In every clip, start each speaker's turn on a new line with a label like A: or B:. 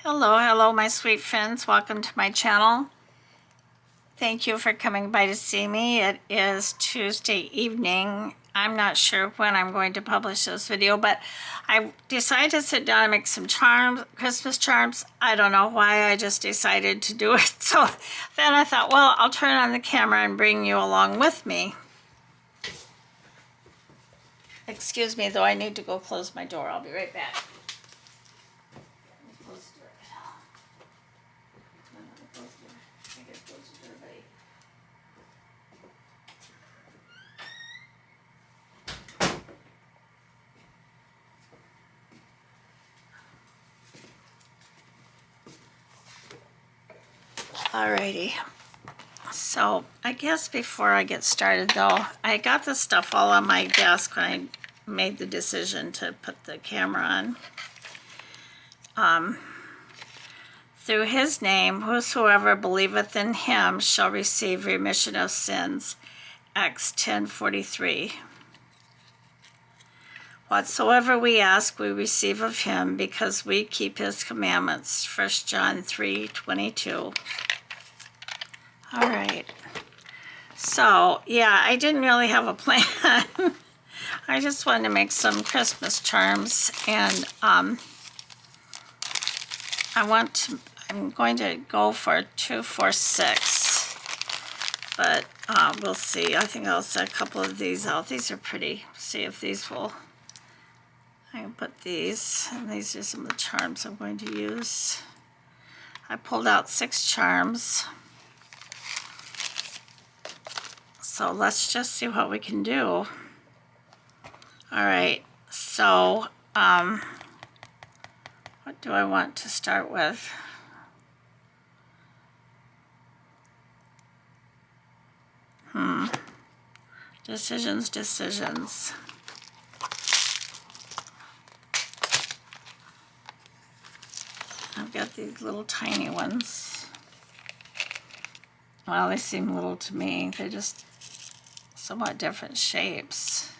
A: Hello, my sweet friends. Welcome to my channel. Thank you for coming by to see me. It is Tuesday evening. I'm not sure when I'm going to publish this video, but I decided to sit down and make some charms, Christmas charms. I don't know why, I just decided to do it. So then I thought, well, I'll turn on the camera and bring you along with me. Excuse me, though, I need to go close my door. I'll be right back. Alrighty, so I guess before I get started though, I got this stuff all on my desk when I made the decision to put the camera on. Through his name, whosoever believeth in him shall receive remission of sins. Acts 10:43. Whatsoever we ask, we receive of him, because we keep his commandments. 1 John 3:22. All right. So, yeah, I didn't really have a plan. I just wanted to make some Christmas charms, and I'm going to go for 2, 4, 6, but we'll see. I think I'll set a couple of these out. These are pretty. See if these will. I can put these, and these are some of the charms I'm going to use. I pulled out 6 charms. So let's just see what we can do. All right, so what do I want to start with? Decisions. I've got these little tiny ones. Well, they seem little to me. They're just somewhat different shapes.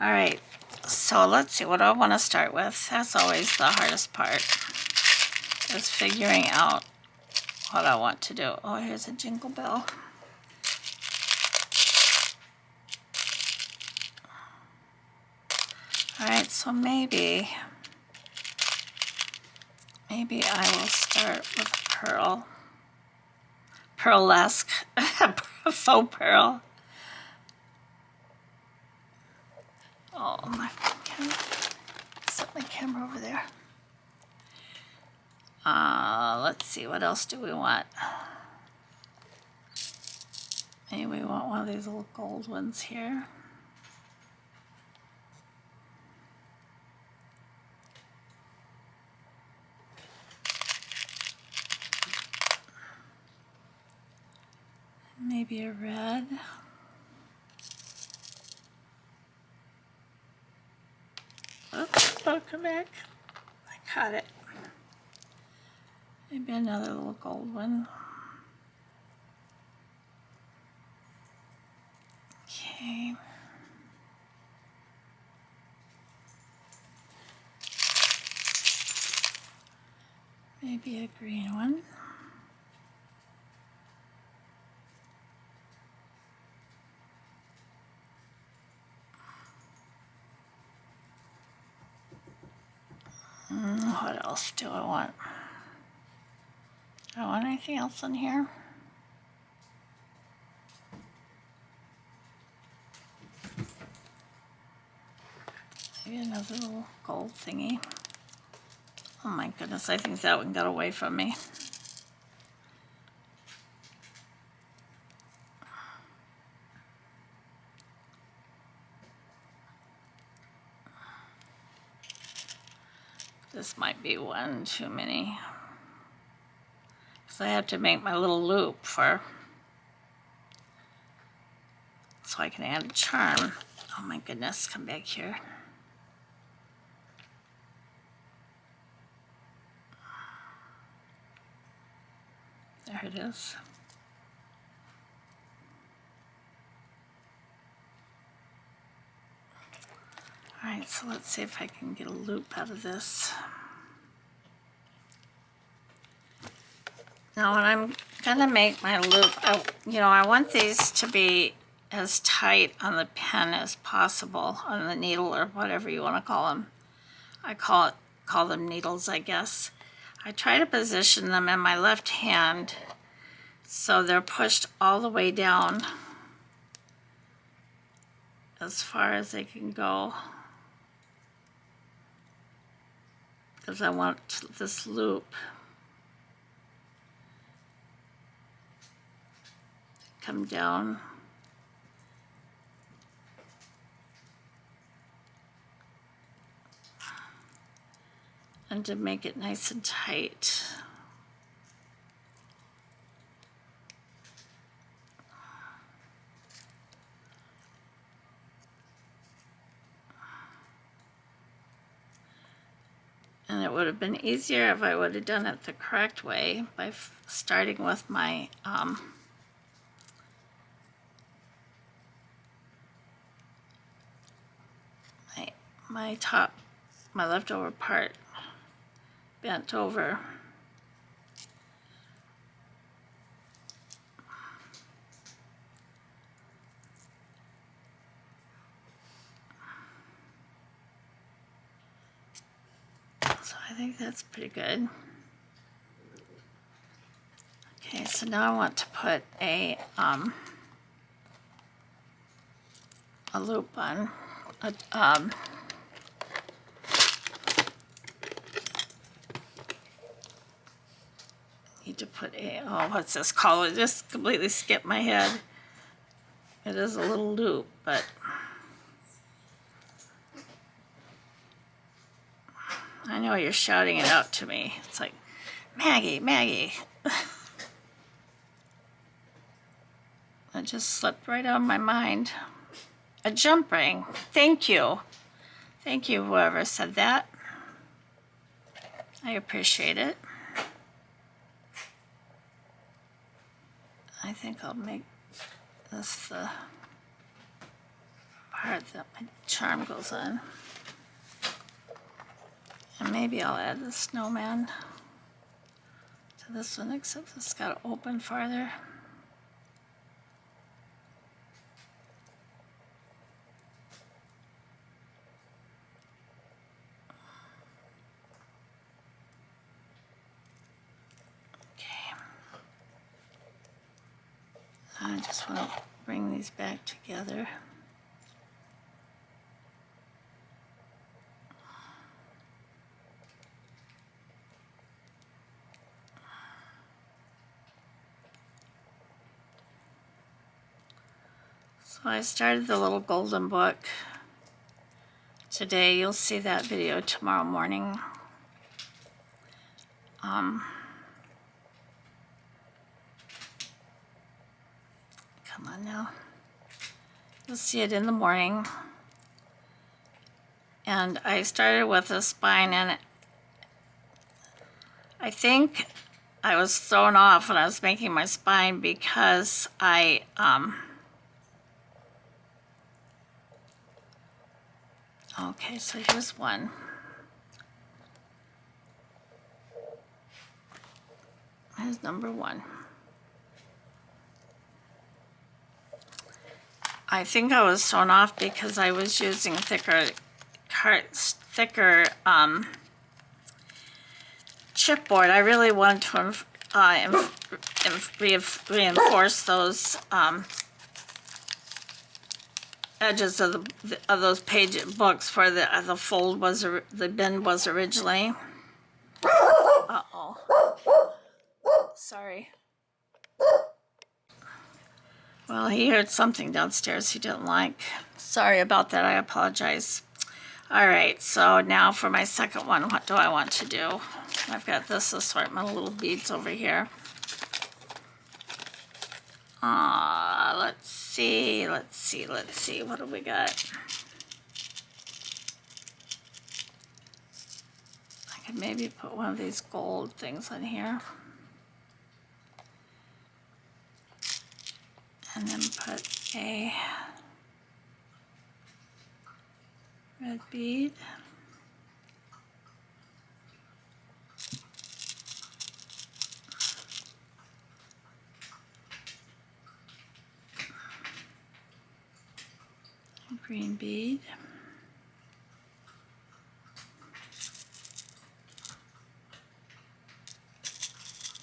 A: All right, so let's see, what do I want to start with? That's always the hardest part, is figuring out what I want to do. Oh, here's a jingle bell. All right, so maybe I will start with a pearl. Pearlesque, faux pearl. Oh, my camera. Set my camera over there. Let's see, what else do we want? Maybe we want one of these little gold ones here. Maybe a red. Oops, oh, come back. I caught it. Maybe another little gold one. Okay. Maybe a green one. What else do I want? Do I want anything else in here? Maybe another little gold thingy. Oh my goodness, I think that one got away from me. This might be one too many. Because I have to make my little loop so I can add a charm. Oh my goodness, come back here. There it is. All right, so let's see if I can get a loop out of this. Now when I'm gonna make my loop, I want these to be as tight on the pen as possible, on the needle or whatever you want to call them. I call them needles, I guess. I try to position them in my left hand so they're pushed all the way down as far as they can go, because I want this loop to come down. And to make it nice and tight. And it would have been easier if I would have done it the correct way by starting with my my leftover part bent over. So I think that's pretty good. Okay, so now I want to put a loop on. Need to put what's this called? It just completely skipped my head. It is a little loop, but I know you're shouting it out to me. It's like, Maggie, Maggie. It just slipped right out of my mind. A jump ring. Thank you. Thank you, whoever said that. I appreciate it. I think I'll make this the part that my charm goes on. And maybe I'll add the snowman to this one, except it's got to open farther. Okay. I just want to bring these back together. So I started the little golden book today. You'll see that video tomorrow morning. Come on now. You'll see it in the morning. And I started with a spine, and I think I was thrown off when I was making my spine because okay, so here's one. Here's number one. I think I was thrown off because I was using thicker chipboard. I really want to reinforce those edges of those books where the fold was, the bin was originally. Uh-oh. Sorry. Well, he heard something downstairs he didn't like. Sorry about that, I apologize. All right, so now for my second one, what do I want to do? I've got this assortment of little beads over here. Let's see, what do we got? I could maybe put one of these gold things in here. And then put a red bead. green bead.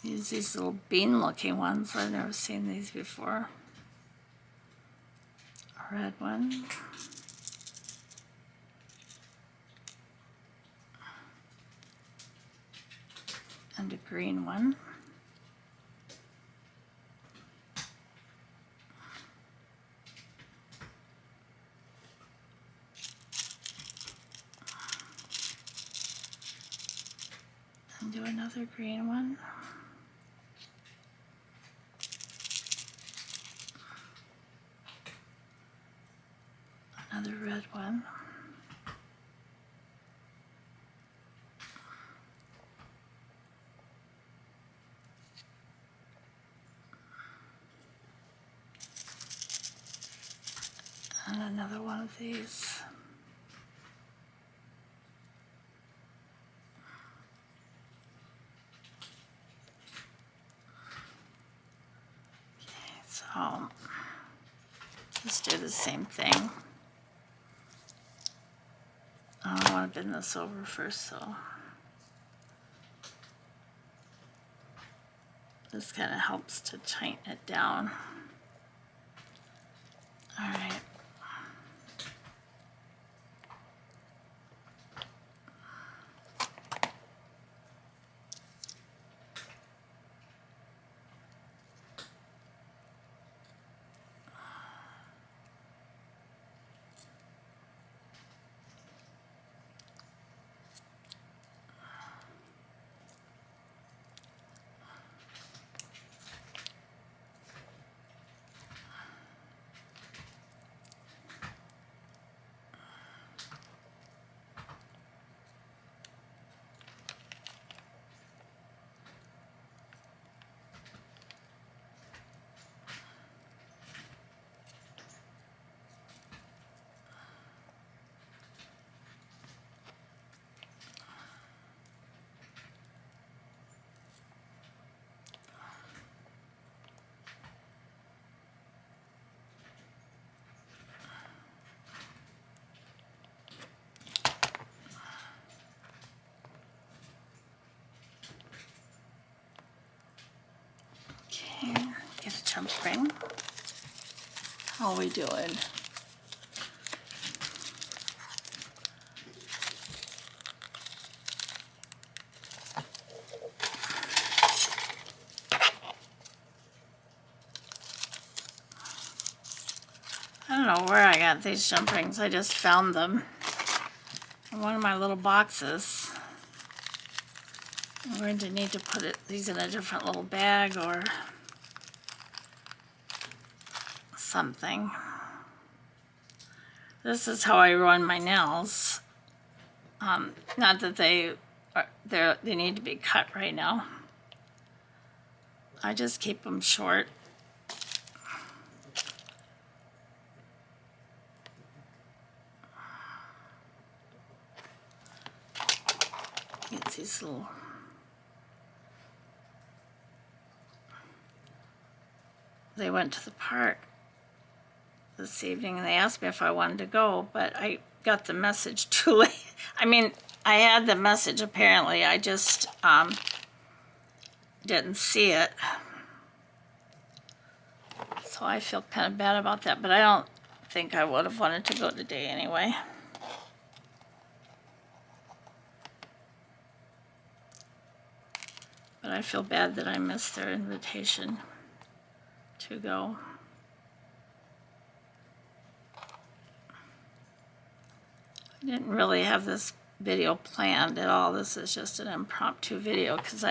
A: Use these little bean looking ones. I've never seen these before. A red one. And a green one. And do another green one. Another red one. And another one of these. Okay, so let's do the same thing. I want to bend this over first, so this kind of helps to tighten it down. All right. Okay, get a jump ring. How are we doing? I don't know where I got these jump rings. I just found them in one of my little boxes. I'm going to need to put these in a different little bag or something. This is how I run my nails. Not that they need to be cut right now. I just keep them short. Get these little. They went to the park this evening and they asked me if I wanted to go, but I got the message too late. I mean, I had the message apparently, I just didn't see it. So I feel kind of bad about that, but I don't think I would have wanted to go today anyway. But I feel bad that I missed their invitation to go. I didn't really have this video planned at all. This is just an impromptu video because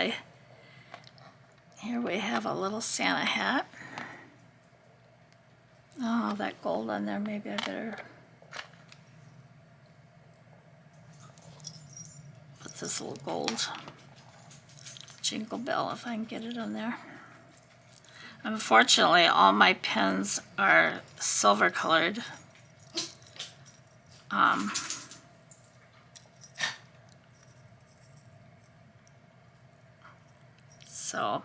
A: here we have a little Santa hat. Oh, that gold on there, maybe I better put this little gold jingle bell if I can get it on there. Unfortunately, all my pens are silver colored. So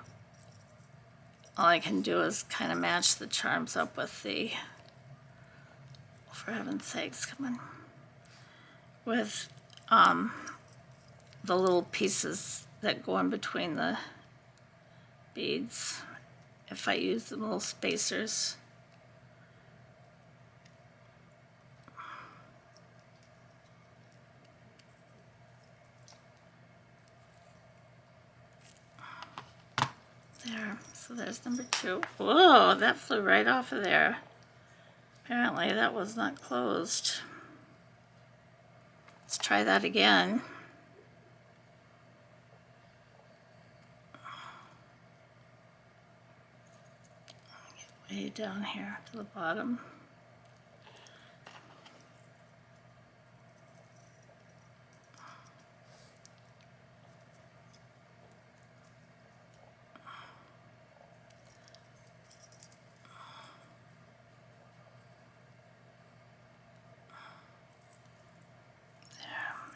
A: all I can do is kind of match the charms up with the for heaven's sakes, come on. With the little pieces that go in between the beads, if I use the little spacers. There, so there's number 2. Whoa, that flew right off of there. Apparently that was not closed. Let's try that again. Get way down here to the bottom.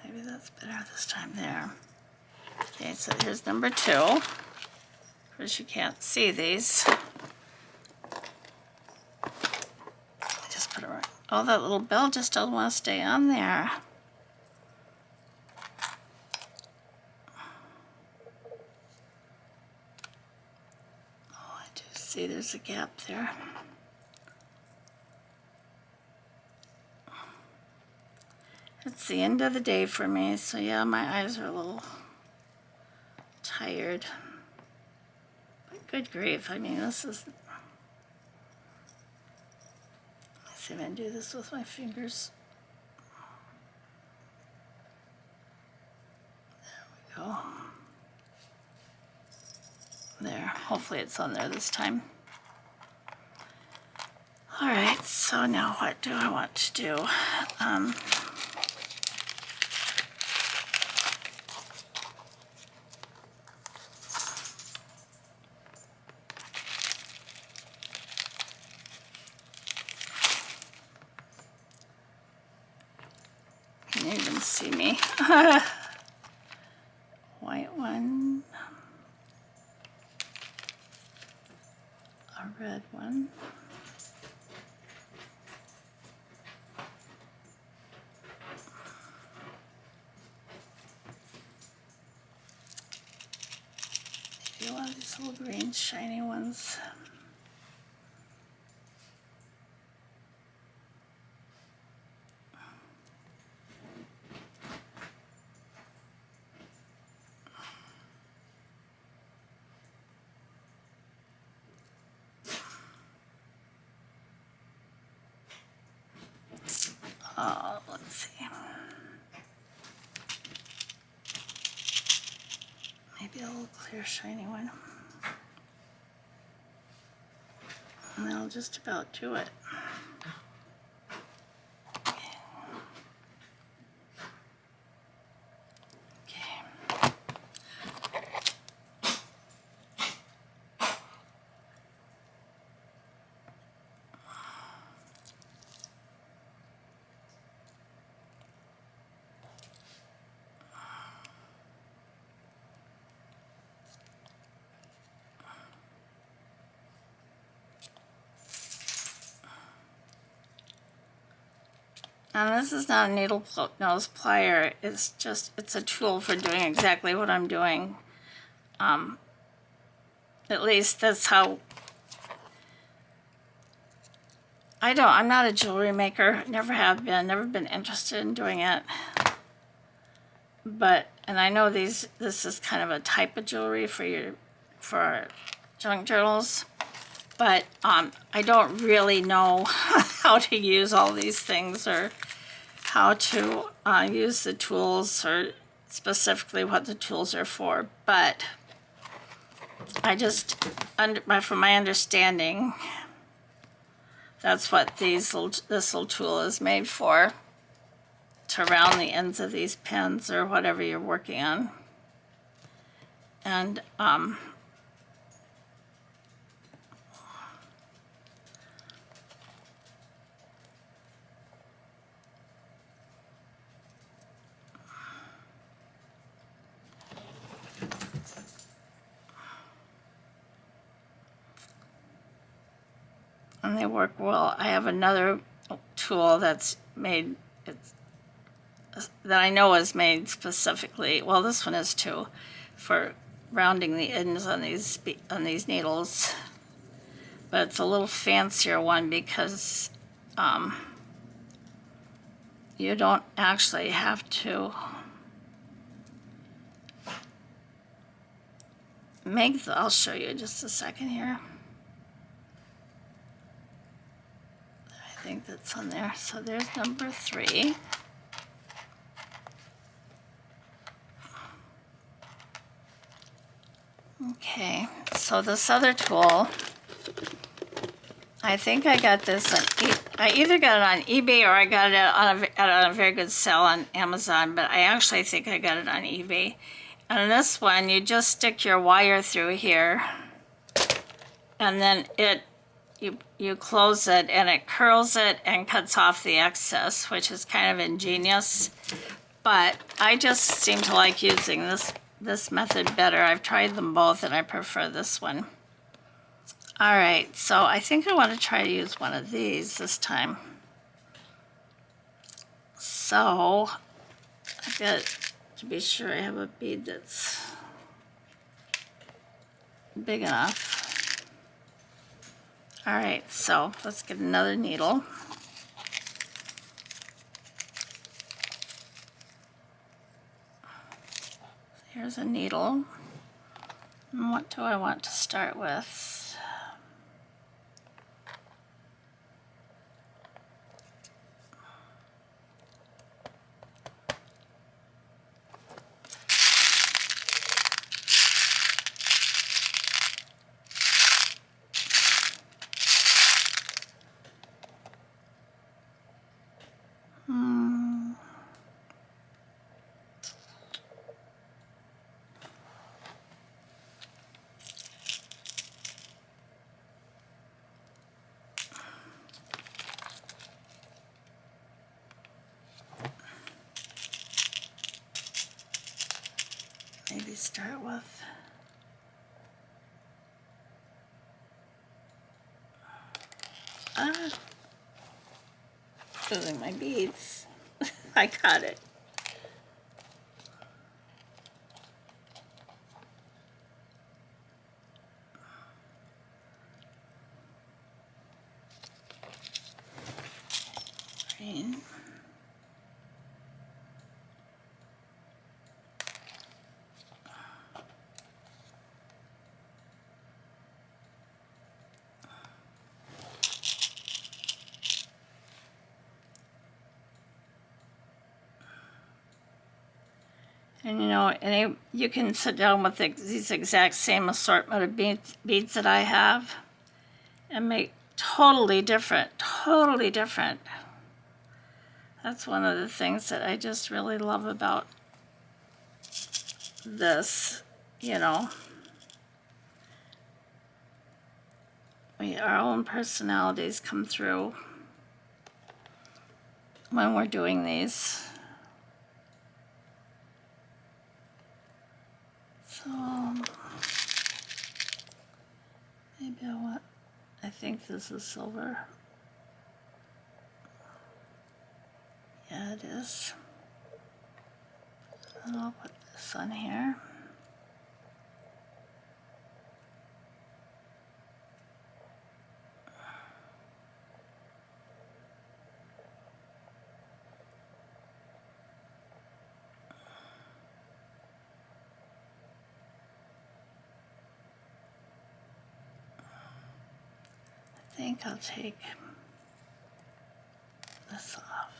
A: Maybe that's better this time there. Okay, so here's number 2. Of course, you can't see these. Just put it right. Oh, that little bell just doesn't want to stay on there. Oh, I do see there's a gap there. It's the end of the day for me, so yeah, my eyes are a little tired. But good grief, I mean, this is... Let's see if I can do this with my fingers. There we go. There, hopefully it's on there this time. All right, so now what do I want to do? Can you even see me? White one. A red one. Maybe one of these little green shiny ones. Let's see. Maybe a little clear shiny one. And that'll just about do it. Okay. And this is not a needle nose plier, it's a tool for doing exactly what I'm doing. At least that's how, I'm not a jewelry maker, never have been, never been interested in doing it. But, and I know this is kind of a type of jewelry for junk journals. But I don't really know how to use all these things or how to use the tools or specifically what the tools are for. But I just, from my understanding, that's what this little tool is made for, to round the ends of these pens or whatever you're working on. And they work well. I have another tool that's made, that I know is made specifically, well, this one is too, for rounding the ends on these needles. But it's a little fancier one because you don't actually have to make the, I'll show you just a second here. I think that's on there. So there's number 3. Okay, so this other tool, I think I got this on, I either got it on eBay or I got it at a very good sale on Amazon, but I actually think I got it on eBay. And in this one, you just stick your wire through here, and then you close it, and it curls it and cuts off the excess, which is kind of ingenious. But I just seem to like using this method better. I've tried them both, and I prefer this one. All right, so I think I want to try to use one of these this time. So I've got to be sure I have a bead that's big enough. All right, so let's get another needle. Here's a needle. And what do I want to start with? Maybe start with losing my beads. I got it. Green. And you know, you can sit down with these exact same assortment of beads that I have and make totally different. That's one of the things that I just really love about this, you know. Our own personalities come through when we're doing these. So maybe I think this is silver. Yeah, it is. And I'll put this on here. I think I'll take this off.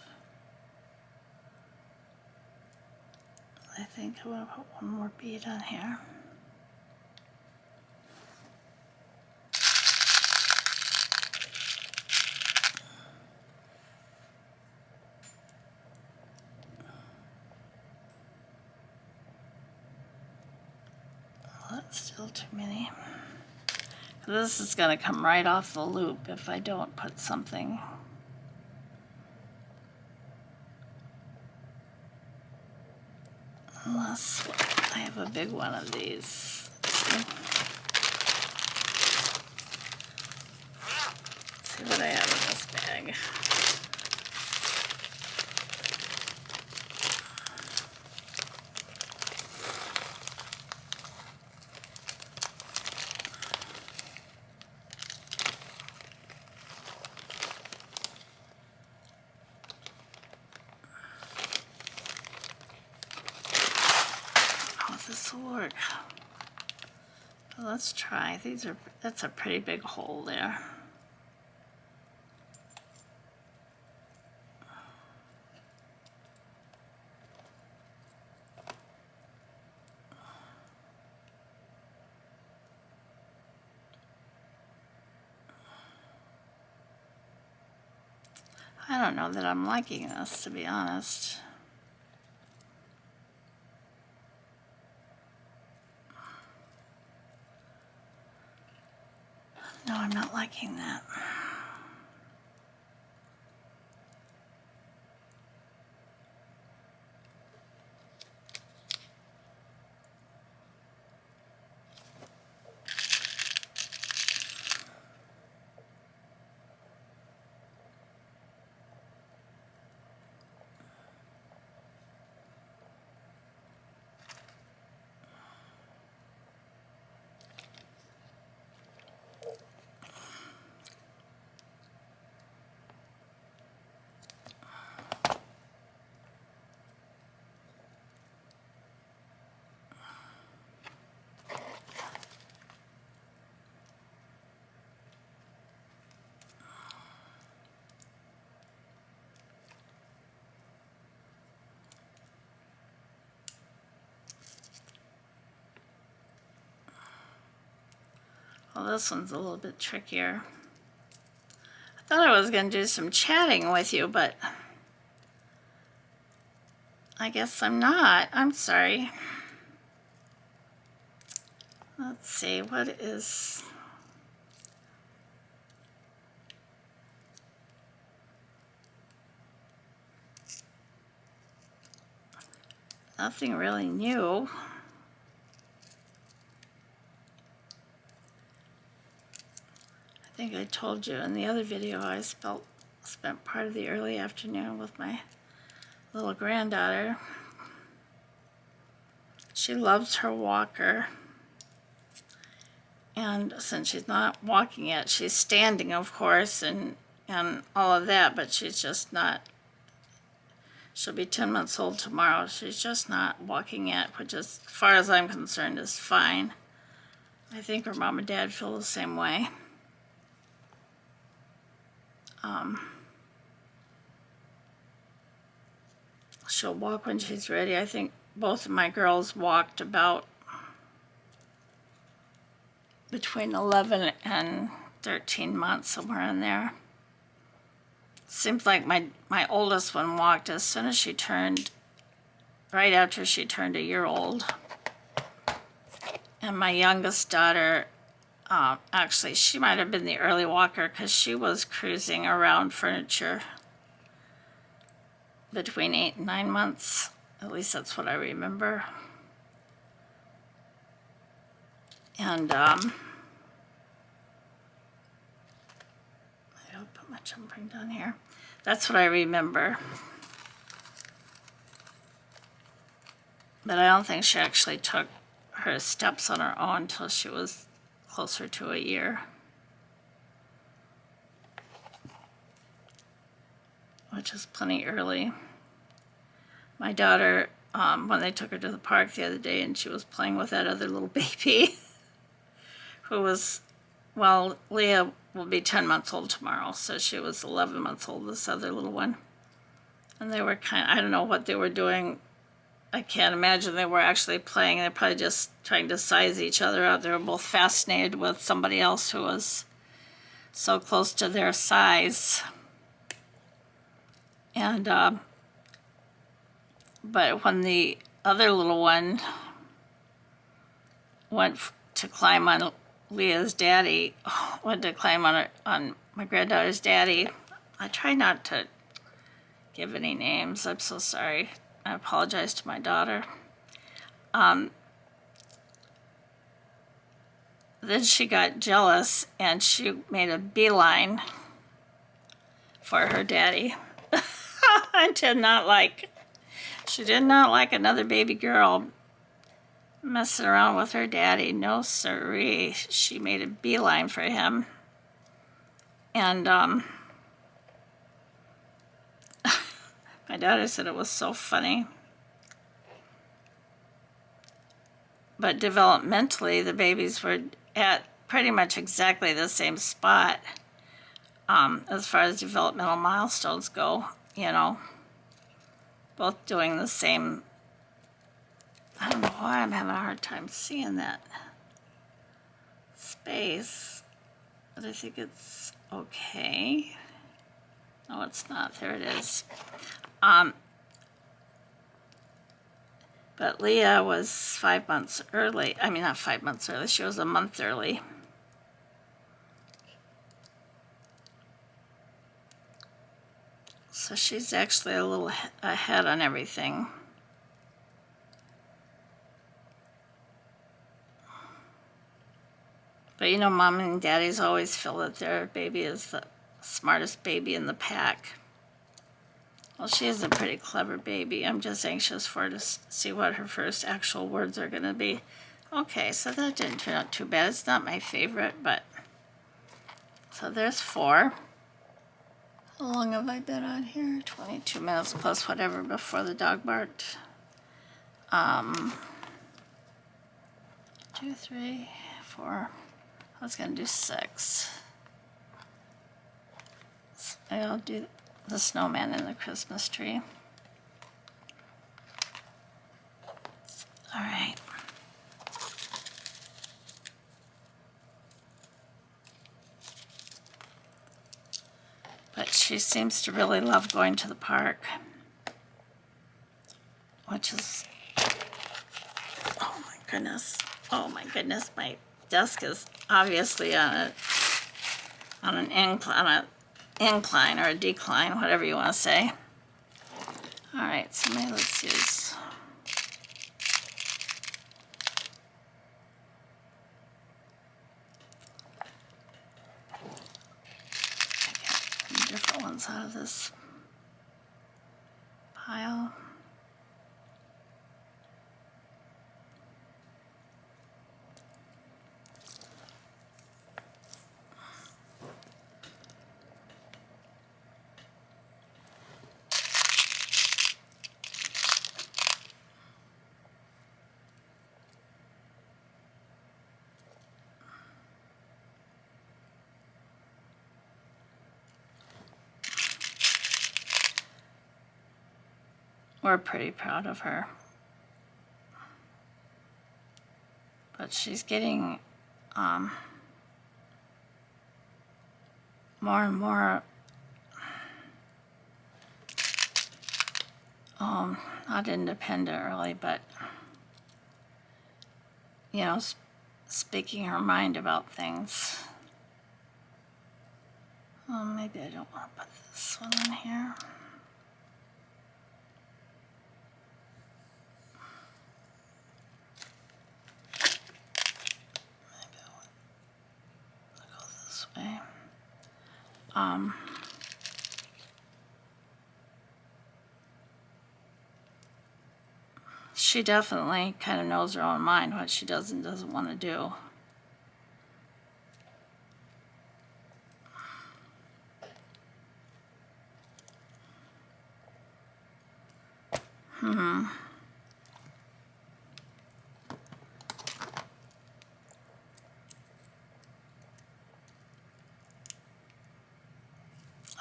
A: I think I want to put one more bead on here. Well, that's still too many. This is going to come right off the loop if I don't put something. Unless I have a big one of these. Let's see what I have in this bag. this will work. But let's try. That's a pretty big hole there. I don't know that I'm liking this, to be honest. No, I'm not liking that. Well, this one's a little bit trickier. I thought I was going to do some chatting with you, but I guess I'm not. I'm sorry. Let's see, what is... Nothing really new. I think I told you in the other video I spent part of the early afternoon with my little granddaughter. She loves her walker. And since she's not walking yet, she's standing, of course, and all of that, but she's just not. She'll be 10 months old tomorrow. She's just not walking yet, which, as far as I'm concerned, is fine. I think her mom and dad feel the same way. She'll walk when she's ready. I think both of my girls walked about between 11 and 13 months, somewhere in there. Seems like my oldest one walked as soon as she turned, right after she turned a year old. And my youngest daughter, actually, she might have been the early walker because she was cruising around furniture between 8 and 9 months. At least that's what I remember. And I'll put my jumping down here. That's what I remember. But I don't think she actually took her steps on her own until she was closer to a year. Which is plenty early. My daughter, when they took her to the park the other day and she was playing with that other little baby who was, well, Leah will be 10 months old tomorrow, so she was 11 months old, this other little one. And they were I don't know what they were doing. I can't imagine they were actually playing. They're probably just trying to size each other out. They were both fascinated with somebody else who was so close to their size. And, but when the other little one went to climb on Leah's daddy, went to climb on my granddaughter's daddy, I try not to give any names. I'm so sorry. I apologize to my daughter. Then she got jealous and she made a beeline for her daddy. She did not like another baby girl messing around with her daddy. No siree. She made a beeline for him. And my daughter said it was so funny. but developmentally, the babies were at pretty much exactly the same spot as far as developmental milestones go, you know, both doing the same. I don't know why I'm having a hard time seeing that space, but I think it's okay. No, it's not. There it is. But Leah was 5 months early. I mean, not 5 months early. She was a month early. So she's actually a little ahead on everything. But you know, mom and daddies always feel that their baby is the smartest baby in the pack. Well, she is a pretty clever baby. I'm just anxious for her to see what her first actual words are going to be. Okay, so that didn't turn out too bad. It's not my favorite, but... So there's 4. How long have I been on here? 22 minutes plus whatever before the dog barked. 2, 3, 4. I was going to do 6. I'll do the snowman and the Christmas tree. All right. But she seems to really love going to the park, which is, oh my goodness, my desk is obviously on an incline or a decline, whatever you want to say. All right, so maybe let's use, different ones out of this pile. We're pretty proud of her. But she's getting more and more, not independent really, but, you know, speaking her mind about things. Maybe I don't want to put this one in here. Maybe I want to go this way. She definitely kind of knows her own mind, what she does and doesn't want to do.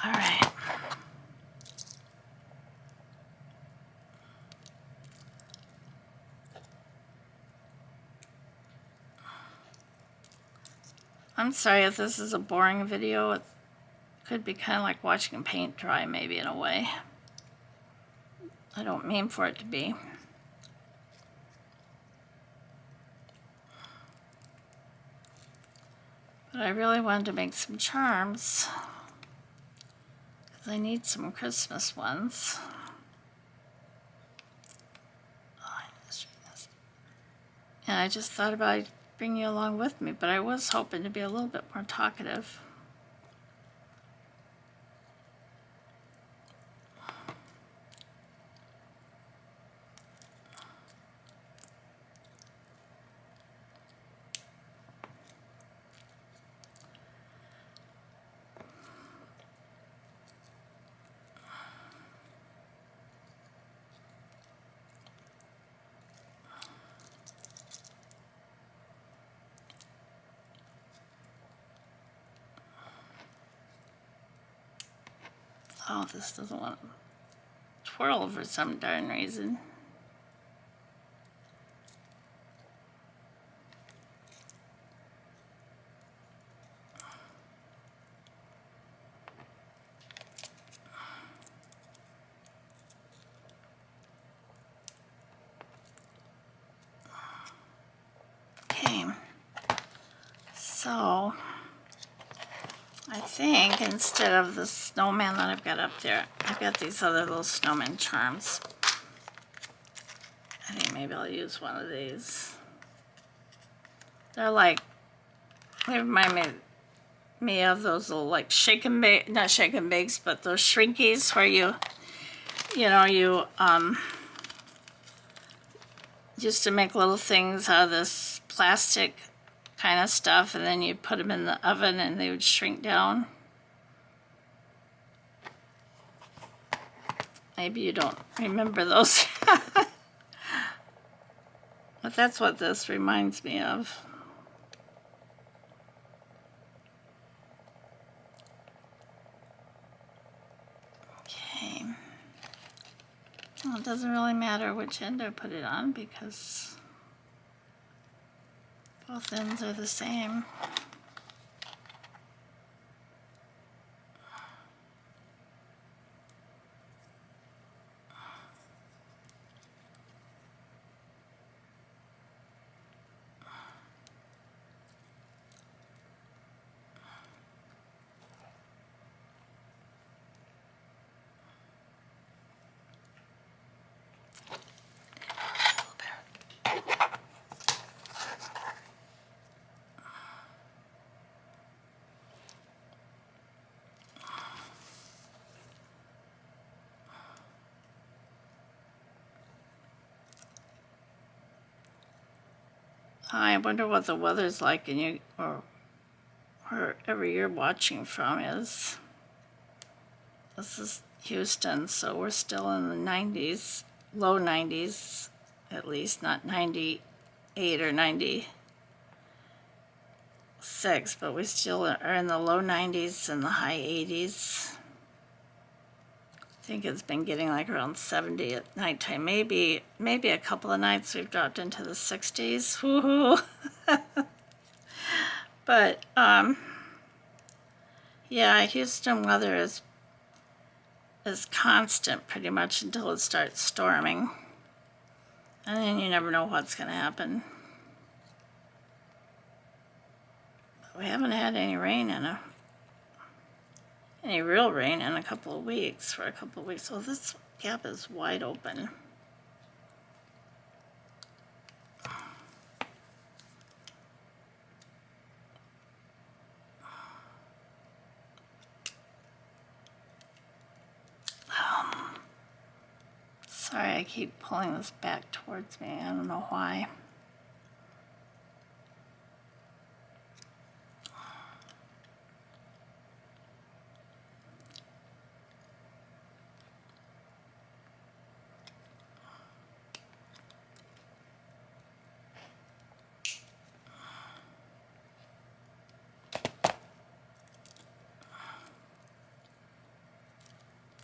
A: All right. I'm sorry if this is a boring video. It could be kind of like watching paint dry, maybe, in a way. I don't mean for it to be. But I really wanted to make some charms, because I need some Christmas ones. And I just thought about bringing you along with me, but I was hoping to be a little bit more talkative. Oh, this doesn't want to twirl for some darn reason. Okay, so I think instead of the snowman that I've got up there, I've got these other little snowman charms. I think maybe I'll use one of these. They're like, they remind me of those little like shake and bake, not shake and bakes, but those shrinkies where you used to make little things out of this plastic kind of stuff, and then you put them in the oven and they would shrink down. Maybe you don't remember those. But that's what this reminds me of. Okay. Well, it doesn't really matter which end I put it on because both ends are the same. I wonder what the weather's like in you, or wherever you're watching from is. This is Houston, so we're still in the 90s, low 90s at least, not 98 or 96, but we still are in the low 90s and the high 80s. I think it's been getting like around 70 at nighttime. Maybe a couple of nights we've dropped into the 60s. Woohoo! But yeah, Houston weather is constant pretty much until it starts storming, and then you never know what's going to happen. But we haven't had any rain any real rain in a couple of weeks. So this gap is wide open. Sorry, I keep pulling this back towards me. I don't know why.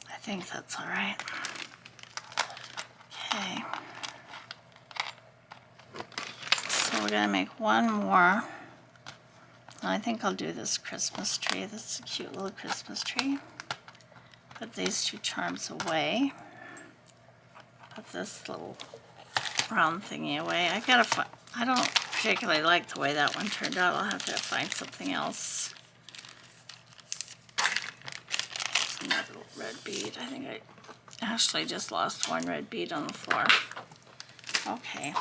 A: I think that's all right. Okay. So we're going to make one more. I think I'll do this Christmas tree. This is a cute little Christmas tree. Put these two charms away. Put this little round thingy away. I don't particularly like the way that one turned out. I'll have to find something else. Another little red bead. I think I actually just lost one red bead on the floor. Okay,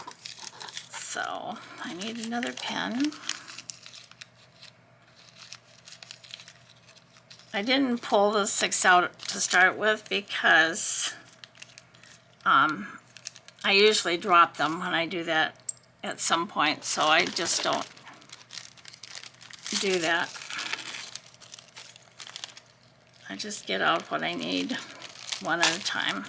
A: so I need another pen. I didn't pull the 6 out to start with because I usually drop them when I do that at some point, so I just don't do that. I just get out what I need one at a time.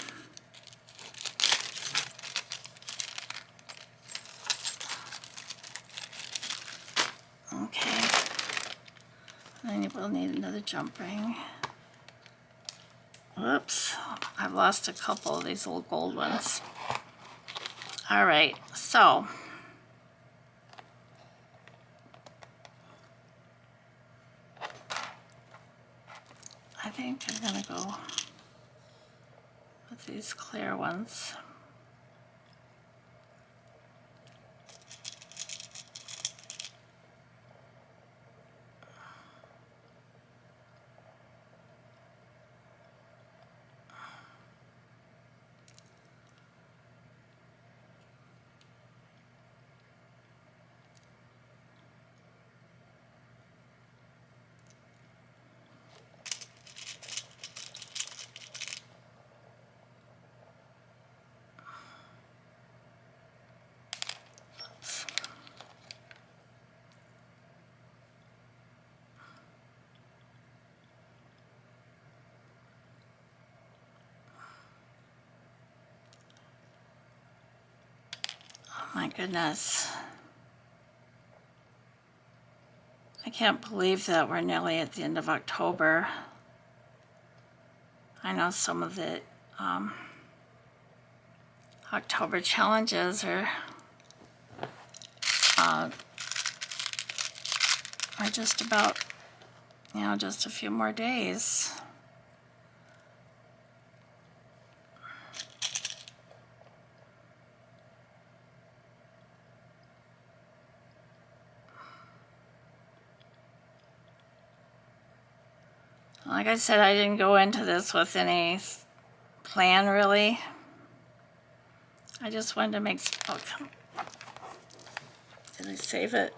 A: Okay, then we'll need another jump ring. Whoops, I've lost a couple of these little gold ones. All right, so I think I'm gonna go with these clear ones. My goodness. I can't believe that we're nearly at the end of October. I know some of the October challenges are just about, just a few more days. Like I said, I didn't go into this with any plan, really. I just wanted to make, did I save it?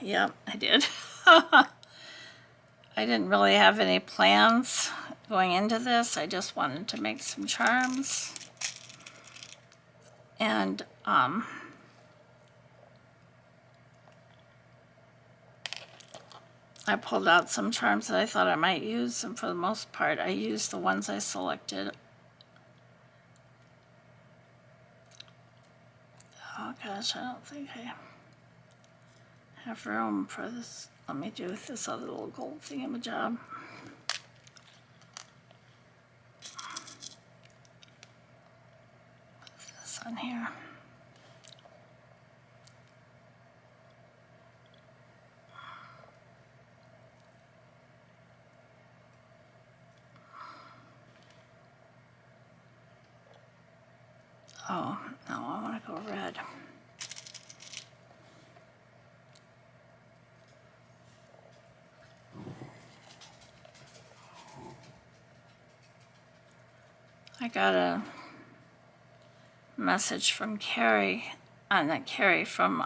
A: Yep, I did. I didn't really have any plans going into this. I just wanted to make some charms. And I pulled out some charms that I thought I might use, and for the most part, I used the ones I selected. Oh gosh, I don't think I have room for this. Let me do this other little gold thingamajob. Put this on here. Oh, no, I want to go red. I got a message from Carrie, not Carrie, from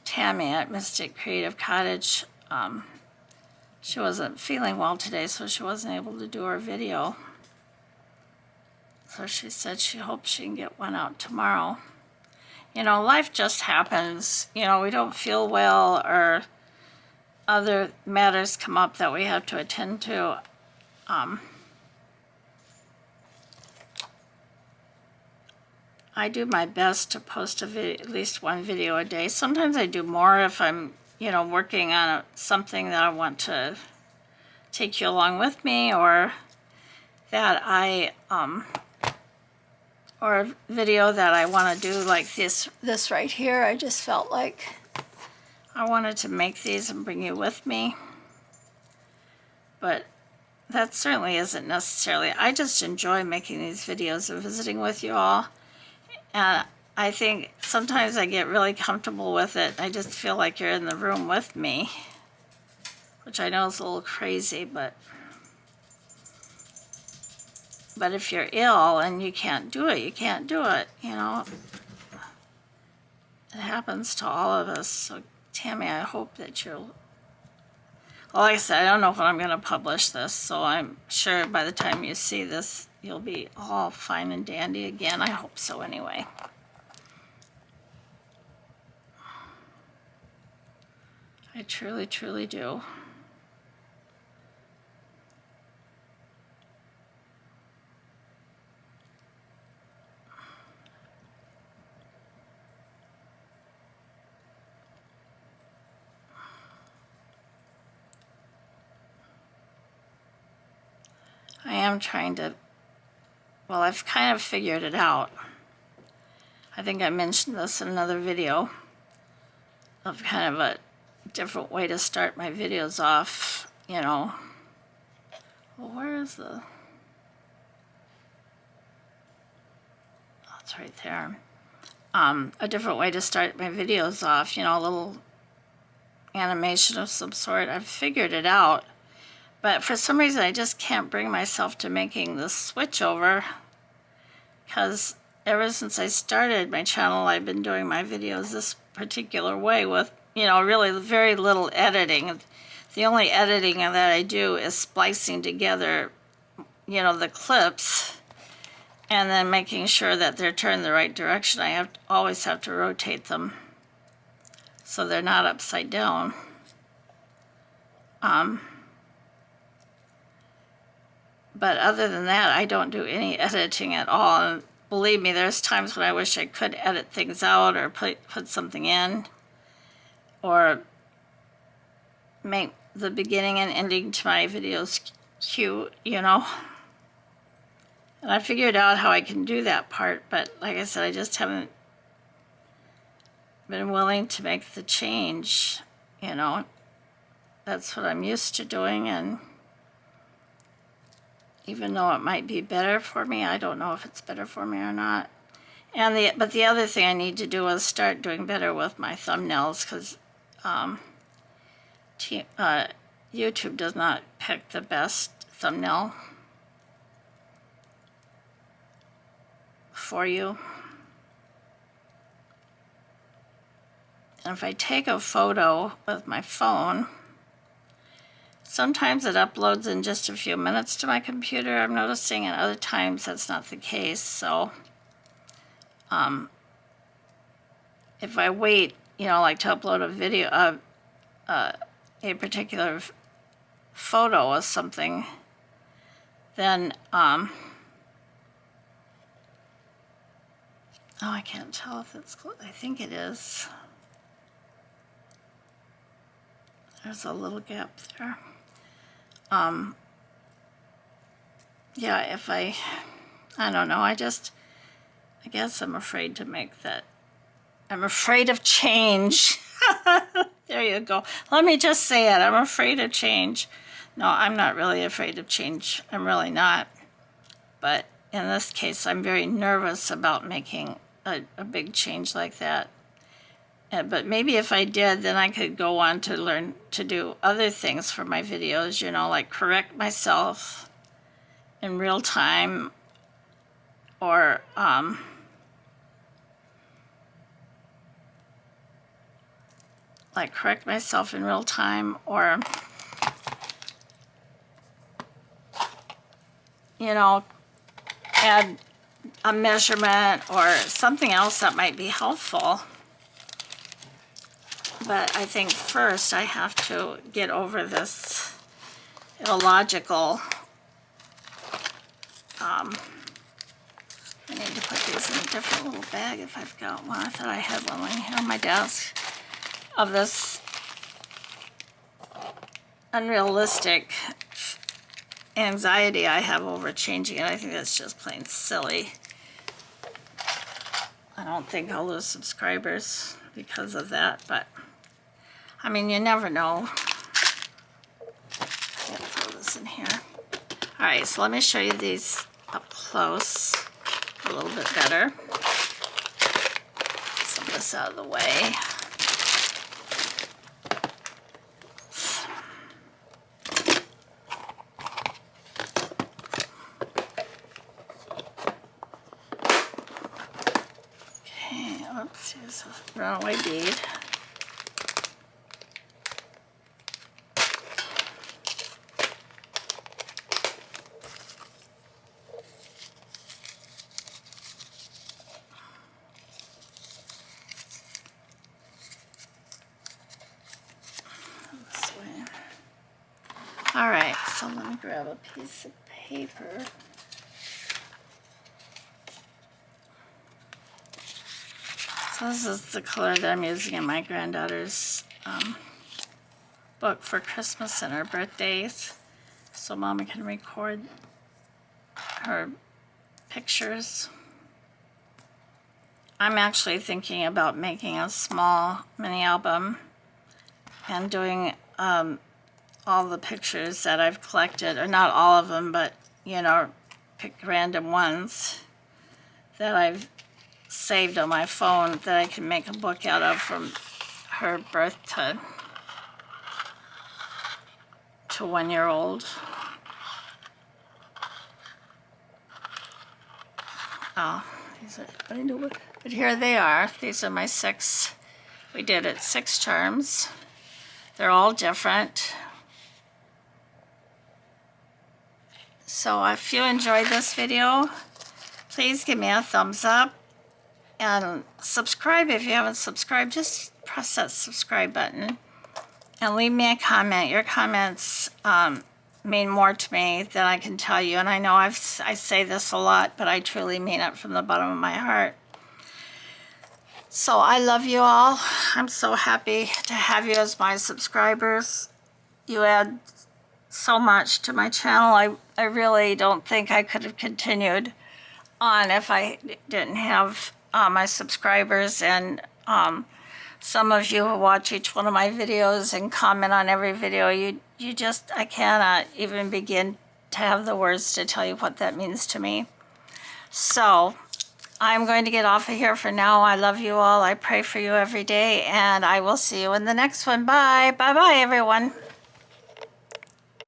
A: Tammy at Mystic Creative Cottage. She wasn't feeling well today, so she wasn't able to do her video. So she said she hopes she can get one out tomorrow. Life just happens. We don't feel well, or other matters come up that we have to attend to. I do my best to post at least one video a day. Sometimes I do more if I'm, working on something that I want to take you along with me, or that or a video that I want to do, like this right here. I just felt like I wanted to make these and bring you with me. But that certainly isn't necessarily. I just enjoy making these videos and visiting with you all. And I think sometimes I get really comfortable with it. I just feel like you're in the room with me, which I know is a little crazy, but if you're ill and you can't do it, you can't do it, It happens to all of us. So, Tammy, I hope that you'll... Well, like I said, I don't know when I'm going to publish this, so I'm sure by the time you see this, you'll be all fine and dandy again. I hope so anyway. I truly, truly do. am trying to, well, I've kind of figured it out. I think I mentioned this in another video of kind of a different way to start my videos off, you know. Well, where is the, oh, it's right there. A different way to start my videos off, you know, a little animation of some sort. I've figured it out, but for some reason I just can't bring myself to making the switch over, because ever since I started my channel, I've been doing my videos this particular way with, you know, really very little editing. The only editing that I do is splicing together, you know, the clips and then making sure that they're turned the right direction. I always have to rotate them so they're not upside down. But other than that, I don't do any editing at all. And believe me, there's times when I wish I could edit things out or put something in, or make the beginning and ending to my videos cute, you know. And I figured out how I can do that part, but like I said, I just haven't been willing to make the change, you know. That's what I'm used to doing, and even though it might be better for me, I don't know if it's better for me or not. And but the other thing I need to do is start doing better with my thumbnails, because YouTube does not pick the best thumbnail for you. And if I take a photo with my phone, sometimes it uploads in just a few minutes to my computer, I'm noticing, and other times that's not the case. So if I wait, you know, like to upload a video, a particular photo or something, then, oh, I can't tell if it's close. I think it is. There's a little gap there. Yeah, if I don't know, I guess I'm afraid to make that. I'm afraid of change. There you go. Let me just say it. I'm afraid of change. No, I'm not really afraid of change. I'm really not. But in this case, I'm very nervous about making a big change like that. But maybe if I did, then I could go on to learn to do other things for my videos, you know, like correct myself in real time, or like correct myself in real time, or, you know, add a measurement or something else that might be helpful. But I think first I have to get over this illogical, I need to put these in a different little bag if I've got one. I thought I had one laying here on my desk, of this unrealistic anxiety I have over changing it. I think that's just plain silly. I don't think I'll lose subscribers because of that, but I mean, you never know. I'll throw this in here. All right, so let me show you these up close a little bit better. Get some of this out of the way. Okay, oops, here's a runaway bead. All right, so let me grab a piece of paper. So this is the color that I'm using in my granddaughter's book for Christmas and her birthdays, so Mama can record her pictures. I'm actually thinking about making a small mini album and doing all the pictures that I've collected, or not all of them, but you know, pick random ones that I've saved on my phone that I can make a book out of from her birth to 1 year old. Oh, these are, but here they are. These are my 6. We did it 6 charms. They're all different. So if you enjoyed this video, please give me a thumbs up and subscribe if you haven't subscribed. Just press that subscribe button and leave me a comment. Your comments mean more to me than I can tell you. And I know I say this a lot, but I truly mean it from the bottom of my heart. So I love you all. I'm so happy to have you as my subscribers. You add so much to my channel. I really don't think I could have continued on if I didn't have my subscribers, and some of you who watch each one of my videos and comment on every video. You just, I cannot even begin to have the words to tell you what that means to me. So I'm going to get off of here for now. I love you all. I pray for you every day, and I will see you in the next one. Bye. Bye-bye, everyone.